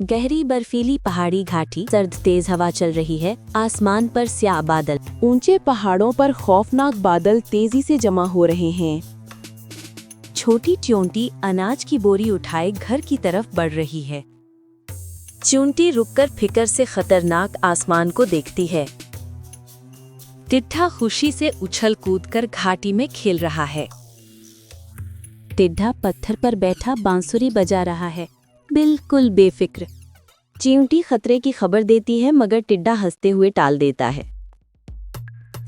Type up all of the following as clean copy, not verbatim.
गहरी बर्फीली पहाड़ी घाटी, सर्द तेज हवा चल रही है, आसमान पर स्याह बादल। ऊंचे पहाड़ों पर खौफनाक बादल तेजी से जमा हो रहे हैं। छोटी च्योंटी अनाज की बोरी उठाए घर की तरफ बढ़ रही है। च्योंटी रुककर फिक्र से खतरनाक आसमान को देखती है। टिड्ढा खुशी से उछल कूदकर घाटी में खेल रहा है। टिड्ढा पत्थर पर बैठा बांसुरी बजा रहा है, बिल्कुल बेफिक्र। च्योंटी खतरे की खबर देती है, मगर टिड्ढा हंसते हुए टाल देता है।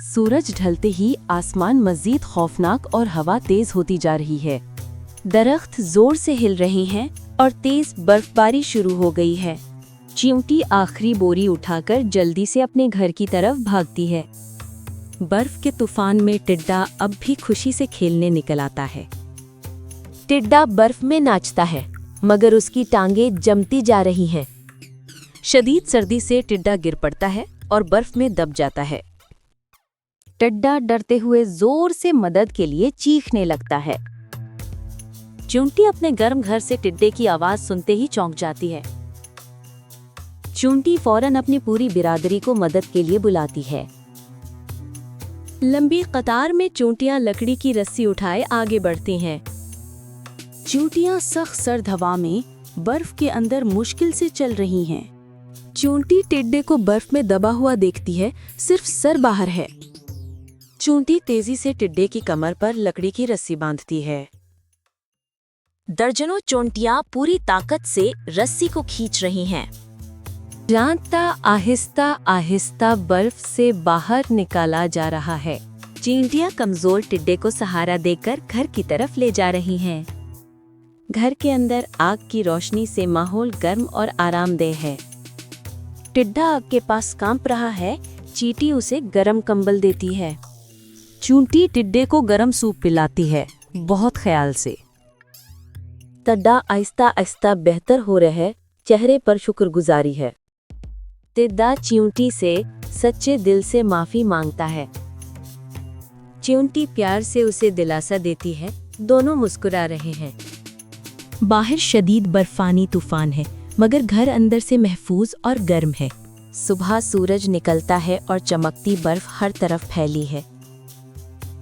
सूरज ढलते ही आसमान मजीद खौफनाक और हवा तेज होती जा रही है। दरख्त जोर से हिल रहे हैं और तेज बर्फबारी शुरू हो गई है। च्योंटी आखिरी बोरी उठाकर जल्दी से अपने घर की तरफ भागती है। बर्फ के तूफान में टिड्ढा अब भी खुशी से खेलने निकल आता है। टिड्ढा बर्फ में नाचता है, मगर उसकी टांगें जमती जा रही हैं। शदीद सर्दी से टिड्ढा गिर पड़ता है और बर्फ में दब जाता है। टिड्ढा डरते हुए जोर से मदद के लिए चीखने लगता है। च्योंटी अपने गर्म घर से टिड्ढे की आवाज सुनते ही चौंक जाती है। च्योंटी फौरन अपनी पूरी बिरादरी को मदद के लिए बुलाती है। लंबी कतार में च्योंटियां लकड़ी की रस्सी उठाए आगे बढ़ती हैं। च्योंटियां सख्त सर्द हवा में बर्फ के अंदर मुश्किल से चल रही हैं। च्योंटी टिड्ढे को बर्फ में दबा हुआ देखती है, सिर्फ सर बाहर है। च्योंटी तेजी से टिड्ढे की कमर पर लकड़ी की रस्सी बांधती है। दर्जनों च्योंटियां पूरी ताकत से रस्सी को खींच रही हैं। जानता आहिस्ता आहिस्ता बर्फ से बाहर निकाला जा रहा है। च्योंटियां कमजोर टिड्ढे को सहारा देकर घर की तरफ ले जा रही हैं। घर के अंदर आग की रोशनी से माहौल गर्म और आरामदेह है। टिड्ढा आग के पास कांप रहा है। चींटी उसे गरम कंबल देती है। च्योंटी टिड्ढे को गरम सूप पिलाती है, बहुत ख्याल से। टिड्ढा आहिस्ता आहिस्ता बेहतर हो रहा है, चेहरे पर शुक्रगुजारी है। टिड्ढा च्योंटी से सच्चे दिल से माफी मांगता है। च्योंटी प्यार से उसे दिलासा देती है। दोनों मुस्कुरा रहे हैं। बाहर शदीद बर्फानी तूफान है, मगर घर अंदर से महफूज और गर्म है। सुबह सूरज निकलता है और चमकती बर्फ हर तरफ फैली है।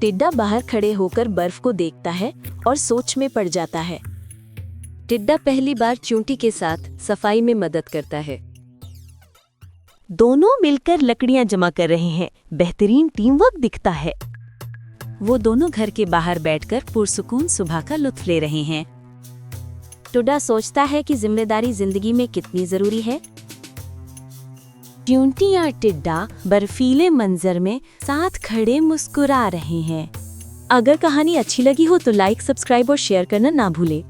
टिड्ढा बाहर खड़े होकर बर्फ को देखता है और सोच में पड़ जाता है। टिड्ढा पहली बार च्योंटी के साथ सफाई में मदद करता है। दोनों मिलकर लकड़ियां जमा कर रहे हैं। बेहतरीन टीम वर्क दिखता है। वो दोनों घर के बाहर बैठकर पुरसुकून सुबह का लुत्फ ले रहे हैं। टिड्ढा सोचता है कि जिम्मेदारी जिंदगी में कितनी जरूरी है। च्योंटी और टिड्ढा बर्फीले मंजर में साथ खड़े मुस्कुरा रहे हैं। अगर कहानी अच्छी लगी हो तो लाइक, सब्सक्राइब और शेयर करना ना भूले।